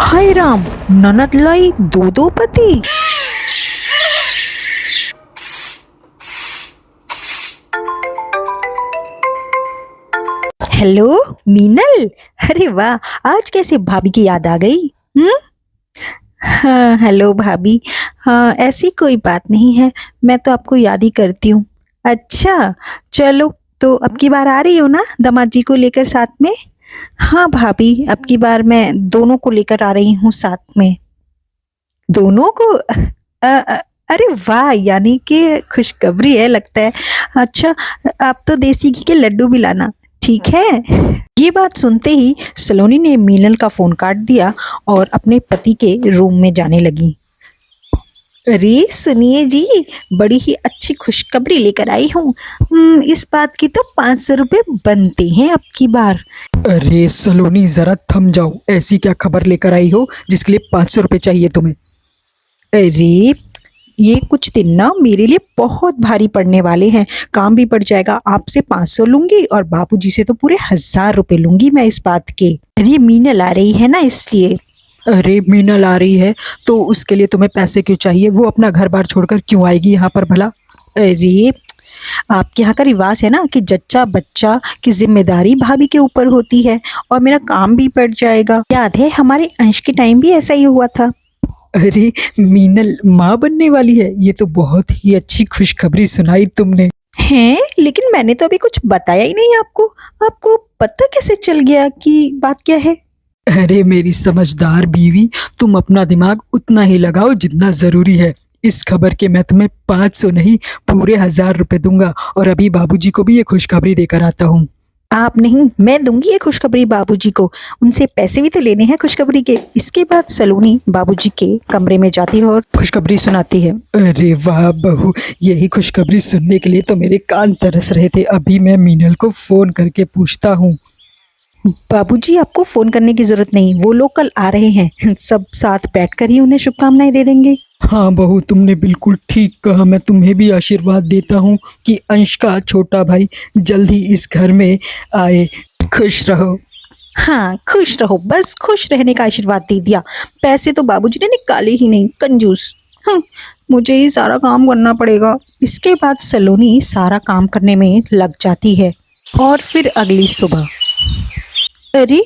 हाय राम, ननद लाई दो दो पति। हेलो मीनल, अरे वाह, आज कैसे भाभी की याद आ गई? हम्म। हाँ हेलो भाभी। हाँ ऐसी कोई बात नहीं है, मैं तो आपको याद ही करती हूँ। अच्छा, चलो तो अब की बार आ रही हो ना दामाद जी को लेकर साथ में? हाँ भाभी, अब की बार मैं दोनों को लेकर आ रही हूँ साथ में। दोनों को? अरे वाह, यानी कि खुशखबरी है लगता है। अच्छा, आप तो देसी घी के लड्डू भी लाना, ठीक है? ये बात सुनते ही सलोनी ने मीनल का फोन काट दिया और अपने पति के रूम में जाने लगी। अरे सुनिए जी, बड़ी ही अच्छी खुशखबरी लेकर आई हूँ। इस बात की तो 500 रुपये बनते हैं अब की बार। अरे सलोनी जरा थम जाओ, ऐसी क्या खबर लेकर आई हो जिसके लिए 500 रुपये चाहिए तुम्हें? अरे ये कुछ दिन ना मेरे लिए बहुत भारी पड़ने वाले हैं, काम भी पड़ जाएगा। आपसे 500 लूंगी और बाबूजी से तो पूरे 1000 रुपए लूंगी मैं इस बात के। अरे मीनल आ रही है ना इसलिए। अरे मीनल आ रही है तो उसके लिए तुम्हें पैसे क्यों चाहिए? वो अपना घर बार छोड़कर क्यों आएगी यहाँ पर भला? अरे आपके यहाँ का रिवाज है ना कि जच्चा बच्चा की जिम्मेदारी भाभी के ऊपर होती है, और मेरा काम भी पड़ जाएगा। याद है हमारे अंश के टाइम भी ऐसा ही हुआ था। अरे मीनल माँ बनने वाली है, ये तो बहुत ही अच्छी खुशखबरी सुनाई तुमने। हैं, लेकिन मैंने तो अभी कुछ बताया ही नहीं आपको। आपको पता कैसे चल गया कि बात क्या है? अरे मेरी समझदार बीवी, तुम अपना दिमाग उतना ही लगाओ जितना जरूरी है। इस खबर के मैं तुम्हें 500 नहीं पूरे 1000 रुपये दूंगा, और अभी बाबूजी को भी ये खुशखबरी देकर आता हूँ। आप नहीं, मैं दूंगी ये खुशखबरी बाबूजी को। उनसे पैसे भी तो लेने हैं खुशखबरी के। इसके बाद सलोनी बाबूजी के कमरे में जाती है और खुशखबरी सुनाती है। अरे वाह बहू, यही खुशखबरी सुनने के लिए तो मेरे कान तरस रहे थे। अभी मैं मीनल को फोन करके पूछता हूँ। बाबूजी आपको फोन करने की जरूरत नहीं, वो लोग कल आ रहे हैं, सब साथ बैठकर ही उन्हें शुभकामनाएं दे देंगे। हाँ बहू, तुमने बिल्कुल ठीक कहा। मैं तुम्हें भी आशीर्वाद देता हूँ कि अंश का छोटा भाई जल्द ही इस घर में आए। खुश रहो। हाँ खुश रहो, बस खुश रहने का आशीर्वाद दे दिया। पैसे तो बाबूजी ने निकाले ही नहीं, कंजूस। मुझे ही सारा काम करना पड़ेगा। इसके बाद सलोनी सारा काम करने में लग जाती है। और फिर अगली सुबह, अरे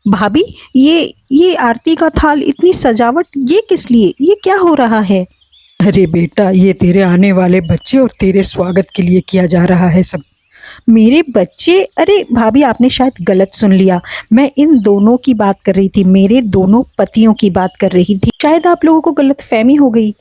भाभी, ये आरती का थाल, इतनी सजावट, ये किस लिए? ये क्या हो रहा है? अरे बेटा, ये तेरे आने वाले बच्चे और तेरे स्वागत के लिए किया जा रहा है सब। मेरे बच्चे? अरे भाभी, आपने शायद गलत सुन लिया। मैं इन दोनों की बात कर रही थी, मेरे दोनों पतियों की बात कर रही थी। शायद आप लोगों को गलतफहमी हो गई।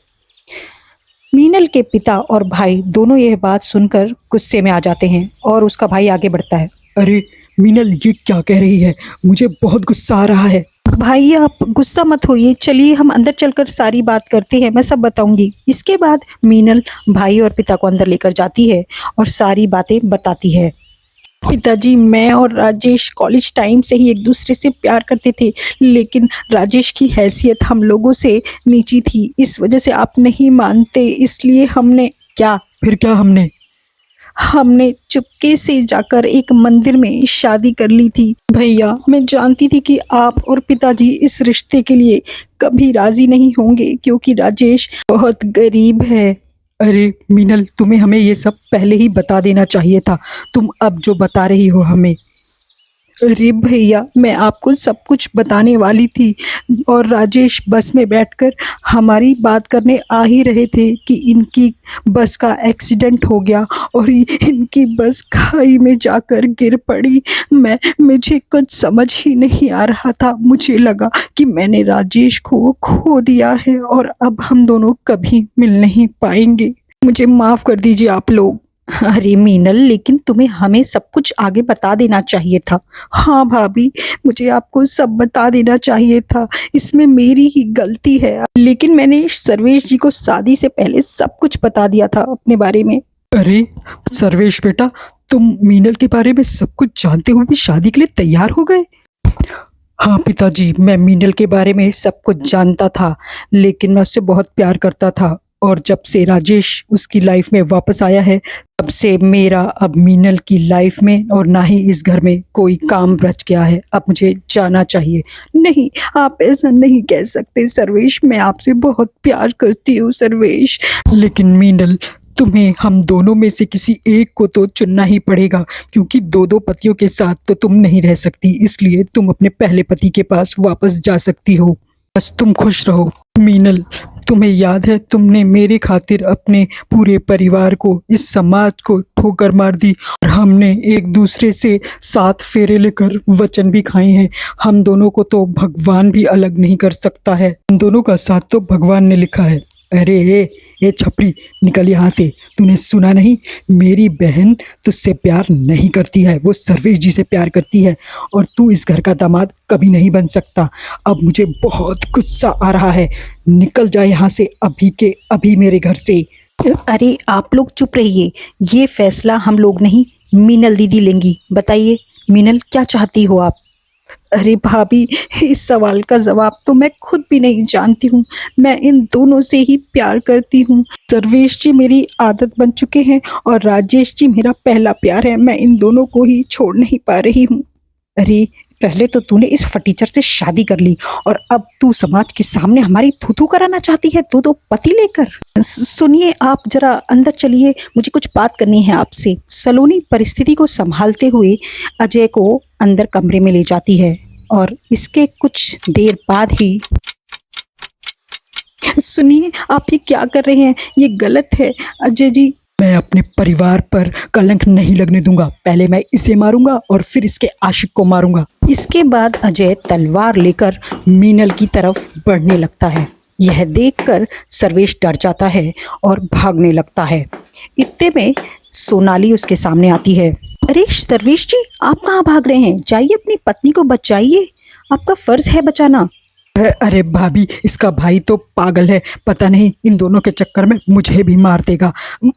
मीनल के पिता और भाई दोनों यह बात सुनकर गुस्से में आ जाते हैं और उसका भाई आगे बढ़ता है। अरे मीनल, ये क्या कह रही है? मुझे बहुत गुस्सा आ रहा है। भाई आप गुस्सा मत होइए, चलिए हम अंदर चलकर सारी बात करते हैं, मैं सब बताऊंगी। इसके बाद मीनल भाई और पिता को अंदर लेकर जाती है और सारी बातें बताती है। पिताजी, मैं और राजेश कॉलेज टाइम से ही एक दूसरे से प्यार करते थे, लेकिन राजेश की हैसियत हम लोगों से नीची थी। इस वजह से आप नहीं मानते, इसलिए हमने क्या फिर क्या हमने चुपके से जाकर एक मंदिर में शादी कर ली थी। भैया, मैं जानती थी कि आप और पिताजी इस रिश्ते के लिए कभी राजी नहीं होंगे, क्योंकि राजेश बहुत गरीब है। अरे मीनल, तुम्हें हमें ये सब पहले ही बता देना चाहिए था। तुम अब जो बता रही हो हमें। अरे भैया, मैं आपको सब कुछ बताने वाली थी, और राजेश बस में बैठकर हमारी बात करने आ ही रहे थे कि इनकी बस का एक्सीडेंट हो गया और इनकी बस खाई में जाकर गिर पड़ी। मुझे कुछ समझ ही नहीं आ रहा था। मुझे लगा कि मैंने राजेश को खो दिया है और अब हम दोनों कभी मिल नहीं पाएंगे। मुझे माफ़ कर दीजिए आप लोग। अरे मीनल, लेकिन तुम्हें हमें सब कुछ आगे बता देना चाहिए था। हाँ भाभी, मुझे आपको सब बता देना चाहिए था, इसमें मेरी ही गलती है। लेकिन मैंने सर्वेश जी को शादी से पहले सब कुछ बता दिया था अपने बारे में। अरे सर्वेश बेटा, तुम मीनल के बारे में सब कुछ जानते हुए भी शादी के लिए तैयार हो गए? हाँ पिताजी, मैं मीनल के बारे में सब कुछ जानता था, लेकिन मैं उससे बहुत प्यार करता था और जब से राजेश उसकी लाइफ में वापस आया है तब से मेरा अब मीनल की लाइफ में और ना ही इस घर में कोई काम बच गया है। अब मुझे जाना चाहिए। नहीं, आप ऐसा नहीं कह सकते सर्वेश, मैं आपसे बहुत प्यार करती हूँ सर्वेश। लेकिन मीनल, तुम्हें हम दोनों में से किसी एक को तो चुनना ही पड़ेगा, क्योंकि दो दो पतियों के साथ तो तुम नहीं रह सकती। इसलिए तुम अपने पहले पति के पास वापस जा सकती हो। बस तुम खुश रहो। मीनल, तुम्हें याद है तुमने मेरे खातिर अपने पूरे परिवार को, इस समाज को ठोकर मार दी और हमने एक दूसरे से 7 फेरे लेकर वचन भी खाए हैं। हम दोनों को तो भगवान भी अलग नहीं कर सकता है। हम दोनों का साथ तो भगवान ने लिखा है। अरे ये छपरी, निकल यहाँ से। तूने सुना नहीं? मेरी बहन तुझसे प्यार नहीं करती है, वो सर्वेश जी से प्यार करती है और तू इस घर का दामाद कभी नहीं बन सकता। अब मुझे बहुत गुस्सा आ रहा है। निकल जा यहाँ से अभी के अभी मेरे घर से। अरे आप लोग चुप रहिए, ये फैसला हम लोग नहीं, मीनल दीदी लेंगी। बताइए मीनल, क्या चाहती हो आप? अरे भाभी, इस सवाल का जवाब तो मैं खुद भी नहीं जानती हूँ। मैं इन दोनों से ही प्यार करती हूँ। सर्वेश जी मेरी आदत बन चुके हैं और राजेश जी मेरा पहला प्यार है। मैं इन दोनों को ही छोड़ नहीं पा रही हूँ। अरे पहले तो तूने इस फटीचर से शादी कर ली और अब तू समाज के सामने हमारी थू-थू कराना चाहती है, दो पति लेकर। सुनिए, आप जरा अंदर चलिए, मुझे कुछ बात करनी है आपसे। सलोनी परिस्थिति को संभालते हुए अजय को अंदर कमरे में ले जाती है और इसके कुछ देर बाद ही, सुनिए आप ये क्या कर रहे हैं? ये गलत है अजय जी। मैं अपने परिवार पर कलंक नहीं लगने दूंगा। पहले मैं इसे मारूंगा और फिर इसके आशिक को मारूंगा। इसके बाद अजय तलवार लेकर मीनल की तरफ बढ़ने लगता है। यह देखकर सर्वेश डर जाता है और भागने लगता है। इतने में सोनाली उसके सामने आती है। अरे सर्वेश जी, आप कहाँ भाग रहे हैं? जाइए अपनी पत्नी को बचाइए, आपका फर्ज है बचाना। अरे भाभी, इसका भाई तो पागल है। पता नहीं इन दोनों के चक्कर में मुझे भी मार देगा।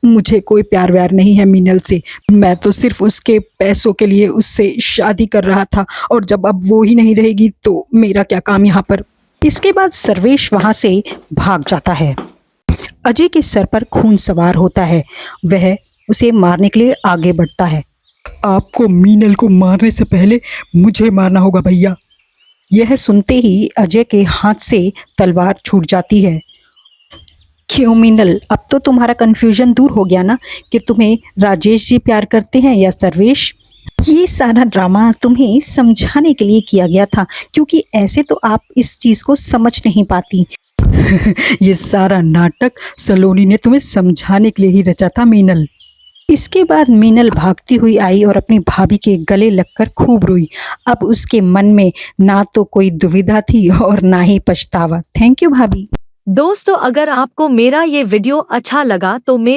मुझे कोई प्यार व्यार नहीं है मीनल से। मैं तो सिर्फ उसके पैसों के लिए उससे शादी कर रहा था और जब अब वो ही नहीं रहेगी तो मेरा क्या काम यहाँ पर। इसके बाद सर्वेश वहाँ से भाग जाता है। अजय के सर पर खून सवार होता है। वह उसे मारने के लिए आगे बढ़ता है। आपको मीनल को मारने से पहले मुझे मारना होगा भैया। यह सुनते ही अजय के हाथ से तलवार छूट जाती है। क्यों मीनल, अब तो तुम्हारा कन्फ्यूजन दूर हो गया ना कि तुम्हें राजेश जी प्यार करते हैं या सर्वेश? ये सारा ड्रामा तुम्हें समझाने के लिए किया गया था, क्योंकि ऐसे तो आप इस चीज़ को समझ नहीं पाती। ये सारा नाटक सलोनी ने तुम्हें समझाने के लिए ही रचा था मीनल। इसके बाद मीनल भागती हुई आई और अपनी भाभी के गले लगकर खूब रोई। अब उसके मन में ना तो कोई दुविधा थी और ना ही पछतावा। थैंक यू भाभी। दोस्तों, अगर आपको मेरा ये वीडियो अच्छा लगा तो मेरे